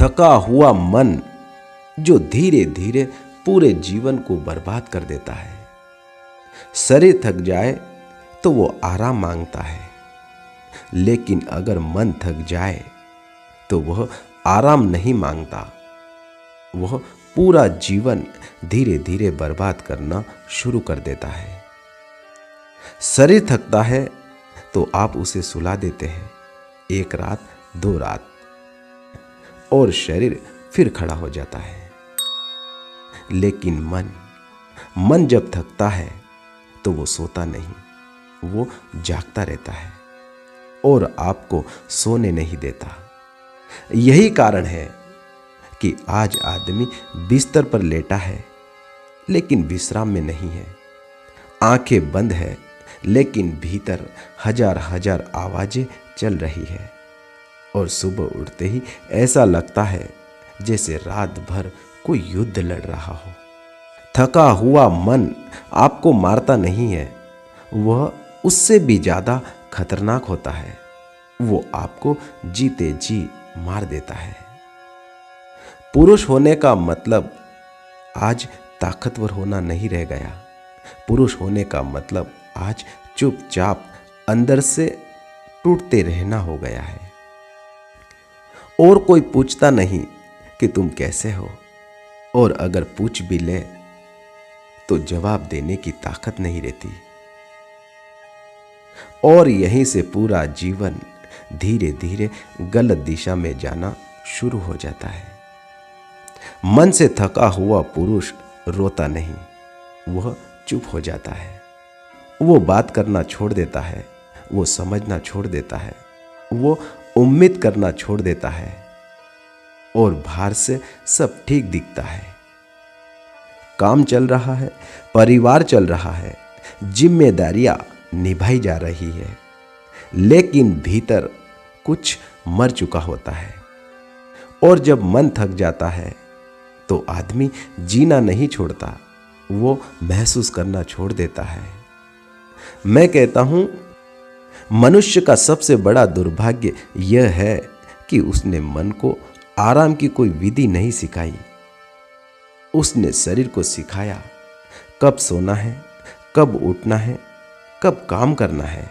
थका हुआ मन जो धीरे धीरे पूरे जीवन को बर्बाद कर देता है। शरीर थक जाए तो वो आराम मांगता है, लेकिन अगर मन थक जाए तो वह आराम नहीं मांगता, वह पूरा जीवन धीरे धीरे बर्बाद करना शुरू कर देता है। शरीर थकता है तो आप उसे सुला देते हैं, 1 रात 2 रात, और शरीर फिर खड़ा हो जाता है। लेकिन मन जब थकता है तो वो सोता नहीं, वो जागता रहता है और आपको सोने नहीं देता। यही कारण है कि आज आदमी बिस्तर पर लेटा है लेकिन विश्राम में नहीं है। आंखें बंद है लेकिन भीतर हजार हजार आवाजें चल रही है, और सुबह उठते ही ऐसा लगता है जैसे रात भर कोई युद्ध लड़ रहा हो। थका हुआ मन आपको मारता नहीं है, वह उससे भी ज्यादा खतरनाक होता है। वो आपको जीते जी मार देता है। पुरुष होने का मतलब आज ताकतवर होना नहीं रह गया। पुरुष होने का मतलब आज चुपचाप अंदर से टूटते रहना हो गया है। और कोई पूछता नहीं कि तुम कैसे हो, और अगर पूछ भी ले तो जवाब देने की ताकत नहीं रहती। और यहीं से पूरा जीवन धीरे धीरे गलत दिशा में जाना शुरू हो जाता है। मन से थका हुआ पुरुष रोता नहीं, वह चुप हो जाता है। वो बात करना छोड़ देता है, वो समझना छोड़ देता है, वो उम्मीद करना छोड़ देता है, और बाहर से सब ठीक दिखता है। काम चल रहा है, परिवार चल रहा है, जिम्मेदारियां निभाई जा रही है, लेकिन भीतर कुछ मर चुका होता है। और जब मन थक जाता है तो आदमी जीना नहीं छोड़ता, वो महसूस करना छोड़ देता है। मैं कहता हूं, मनुष्य का सबसे बड़ा दुर्भाग्य यह है कि उसने मन को आराम की कोई विधि नहीं सिखाई। उसने शरीर को सिखाया कब सोना है, कब उठना है, कब काम करना है,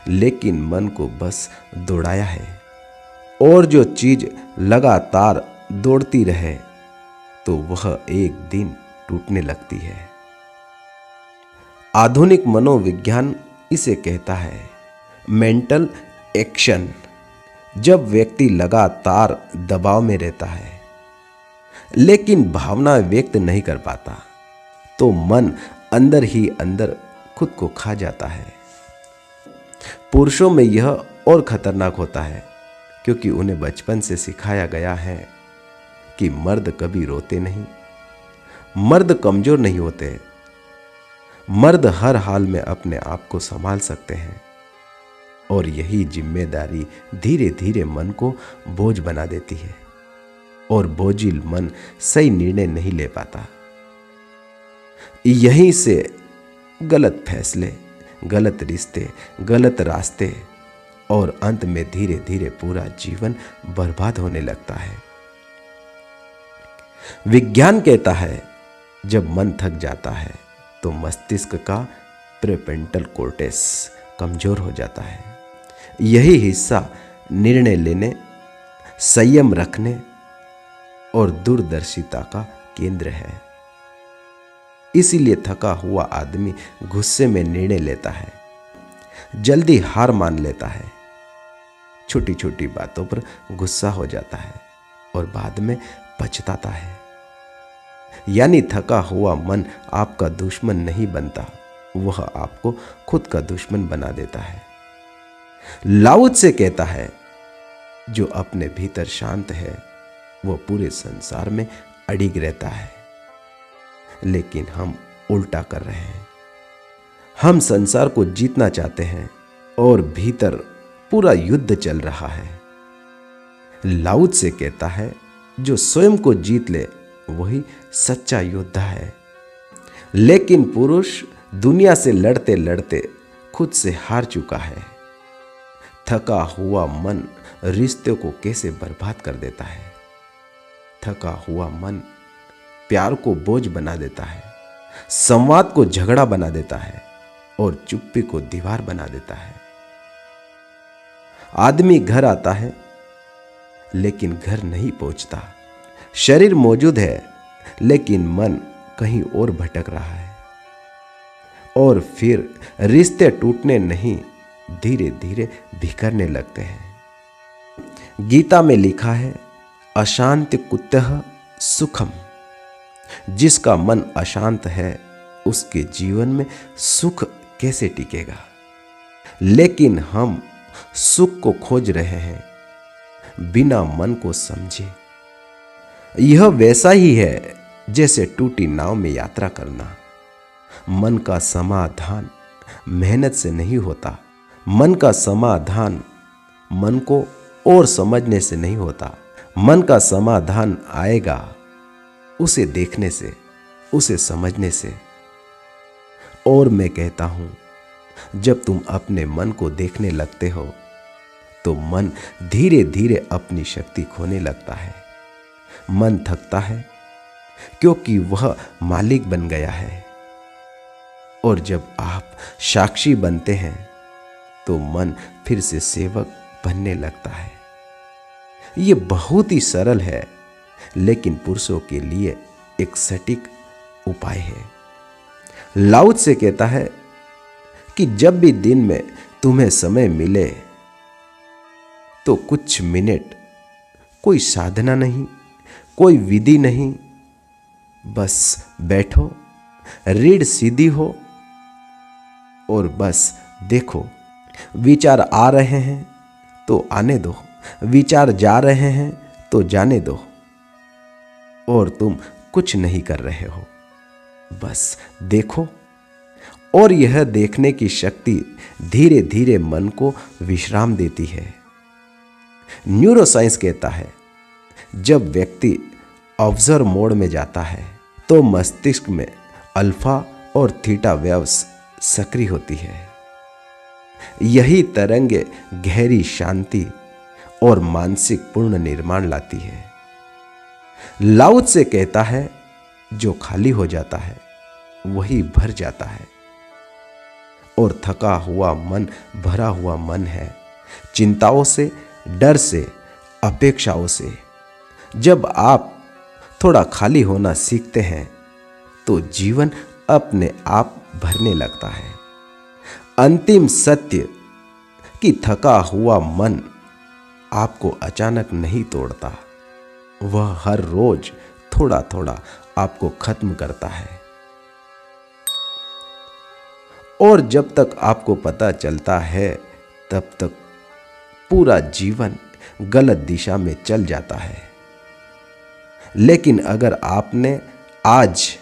लेकिन मन को बस दौड़ाया है। और जो चीज लगातार दौड़ती रहे तो वह एक दिन टूटने लगती है। आधुनिक मनोविज्ञान इसे कहता है मेंटल एक्शन। जब व्यक्ति लगातार दबाव में रहता है लेकिन भावना व्यक्त नहीं कर पाता तो मन अंदर ही अंदर खुद को खा जाता है। पुरुषों में यह और खतरनाक होता है, क्योंकि उन्हें बचपन से सिखाया गया है कि मर्द कभी रोते नहीं, मर्द कमजोर नहीं होते, मर्द हर हाल में अपने आप को संभाल सकते हैं। और यही जिम्मेदारी धीरे धीरे मन को बोझ बना देती है, और बोझिल मन सही निर्णय नहीं ले पाता। यहीं से गलत फैसले, गलत रिश्ते, गलत रास्ते, और अंत में धीरे धीरे पूरा जीवन बर्बाद होने लगता है। विज्ञान कहता है जब मन थक जाता है तो मस्तिष्क का प्रीफ्रंटल कॉर्टेक्स कमजोर हो जाता है। यही हिस्सा निर्णय लेने, संयम रखने और दूरदर्शिता का केंद्र है। इसीलिए थका हुआ आदमी गुस्से में निर्णय लेता है, जल्दी हार मान लेता है, छोटी छोटी बातों पर गुस्सा हो जाता है और बाद में पछताता है। यानी थका हुआ मन आपका दुश्मन नहीं बनता, वह आपको खुद का दुश्मन बना देता है। लाओ त्से कहता है जो अपने भीतर शांत है वह पूरे संसार में अडिग रहता है। लेकिन हम उल्टा कर रहे हैं। हम संसार को जीतना चाहते हैं और भीतर पूरा युद्ध चल रहा है। लाओ त्से कहता है जो स्वयं को जीत ले वही सच्चा योद्धा है। लेकिन पुरुष दुनिया से लड़ते लड़ते खुद से हार चुका है। थका हुआ मन रिश्ते को कैसे बर्बाद कर देता है। थका हुआ मन प्यार को बोझ बना देता है, संवाद को झगड़ा बना देता है और चुप्पी को दीवार बना देता है। आदमी घर आता है लेकिन घर नहीं पहुंचता। शरीर मौजूद है लेकिन मन कहीं और भटक रहा है। और फिर रिश्ते टूटने नहीं, धीरे धीरे बिखरने लगते हैं। गीता में लिखा है, अशांति कुतः सुखम। जिसका मन अशांत है उसके जीवन में सुख कैसे टिकेगा। लेकिन हम सुख को खोज रहे हैं बिना मन को समझे। यह वैसा ही है जैसे टूटी नाव में यात्रा करना। मन का समाधान मेहनत से नहीं होता। मन का समाधान मन को और समझने से नहीं होता। मन का समाधान आएगा उसे देखने से, उसे समझने से। और मैं कहता हूं, जब तुम अपने मन को देखने लगते हो तो मन धीरे धीरे अपनी शक्ति खोने लगता है। मन थकता है क्योंकि वह मालिक बन गया है। और जब आप साक्षी बनते हैं तो मन फिर से सेवक बनने लगता है। यह बहुत ही सरल है लेकिन पुरुषों के लिए एक सटीक उपाय है। लाउत से कहता है कि जब भी दिन में तुम्हें समय मिले तो कुछ मिनट, कोई साधना नहीं, कोई विधि नहीं, बस बैठो, रीढ़ सीधी हो और बस देखो। विचार आ रहे हैं तो आने दो, विचार जा रहे हैं तो जाने दो। और तुम कुछ नहीं कर रहे हो, बस देखो। और यह देखने की शक्ति धीरे धीरे मन को विश्राम देती है। न्यूरोसाइंस कहता है, जब व्यक्ति ऑब्जर्व मोड में जाता है तो मस्तिष्क में अल्फा और थीटा वेव्स सक्रिय होती है। यही तरंगे गहरी शांति और मानसिक पूर्ण निर्माण लाती है। लाउत से कहता है, जो खाली हो जाता है वही भर जाता है। और थका हुआ मन भरा हुआ मन है चिंताओं से, डर से, अपेक्षाओं से। जब आप थोड़ा खाली होना सीखते हैं तो जीवन अपने आप भरने लगता है। अंतिम सत्य कि थका हुआ मन आपको अचानक नहीं तोड़ता, वह हर रोज थोड़ा थोड़ा आपको खत्म करता है। और जब तक आपको पता चलता है तब तक पूरा जीवन गलत दिशा में चल जाता है। लेकिन अगर आपने आज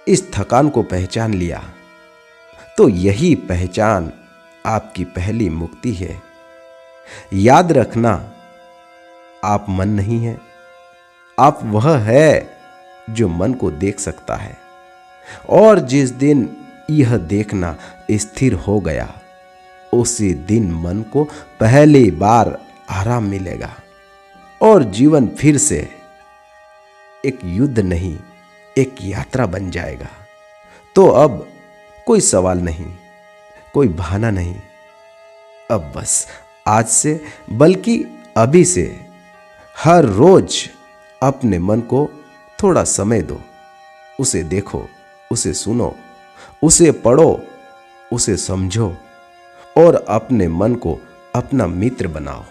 इस थकान को पहचान लिया तो यही पहचान आपकी पहली मुक्ति है। याद रखना, आप मन नहीं है, आप वह है जो मन को देख सकता है। और जिस दिन यह देखना स्थिर हो गया उसी दिन मन को पहली बार आराम मिलेगा और जीवन फिर से एक युद्ध नहीं, एक यात्रा बन जाएगा। तो अब कोई सवाल नहीं, कोई बहाना नहीं। अब बस आज से, बल्कि अभी से हर रोज अपने मन को थोड़ा समय दो। उसे देखो, उसे सुनो, उसे पढ़ो, उसे समझो और अपने मन को अपना मित्र बनाओ।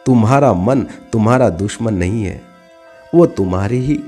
तुम्हारा मन तुम्हारा दुश्मन नहीं है, वो तुम्हारी ही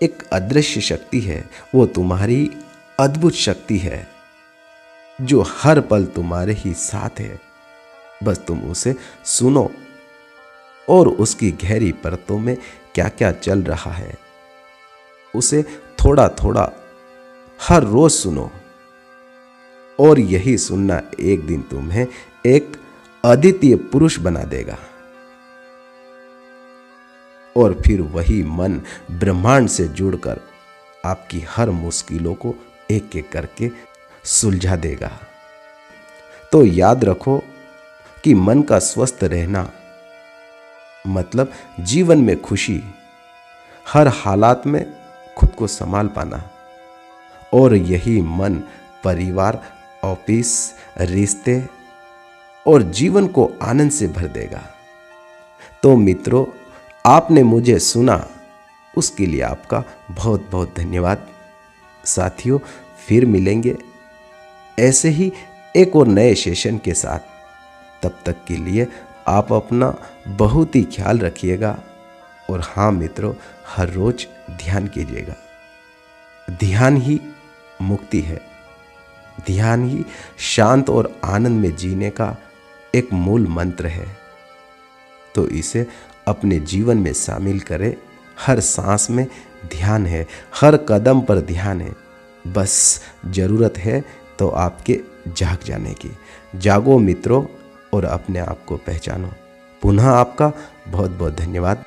एक अदृश्य शक्ति है। वो तुम्हारी अद्भुत शक्ति है जो हर पल तुम्हारे ही साथ है। बस तुम उसे सुनो और उसकी गहरी परतों में क्या क्या चल रहा है उसे थोड़ा थोड़ा हर रोज सुनो। और यही सुनना एक दिन तुम्हें एक अद्वितीय पुरुष बना देगा। और फिर वही मन ब्रह्मांड से जुड़कर आपकी हर मुश्किलों को एक एक करके सुलझा देगा। तो याद रखो कि मन का स्वस्थ रहना मतलब जीवन में खुशी, हर हालात में खुद को संभाल पाना, और यही मन परिवार, ऑफिस, रिश्ते और जीवन को आनंद से भर देगा। तो मित्रों, आपने मुझे सुना, उसके लिए आपका बहुत बहुत धन्यवाद। साथियों, फिर मिलेंगे ऐसे ही एक और नए सेशन के साथ। तब तक के लिए आप अपना बहुत ही ख्याल रखिएगा। और हाँ मित्रों, हर रोज ध्यान कीजिएगा। ध्यान ही मुक्ति है, ध्यान ही शांत और आनंद में जीने का एक मूल मंत्र है। तो इसे अपने जीवन में शामिल करें। हर सांस में ध्यान है, हर कदम पर ध्यान है। बस ज़रूरत है तो आपके जाग जाने की। जागो मित्रों और अपने आप को पहचानो। पुनः आपका बहुत बहुत धन्यवाद।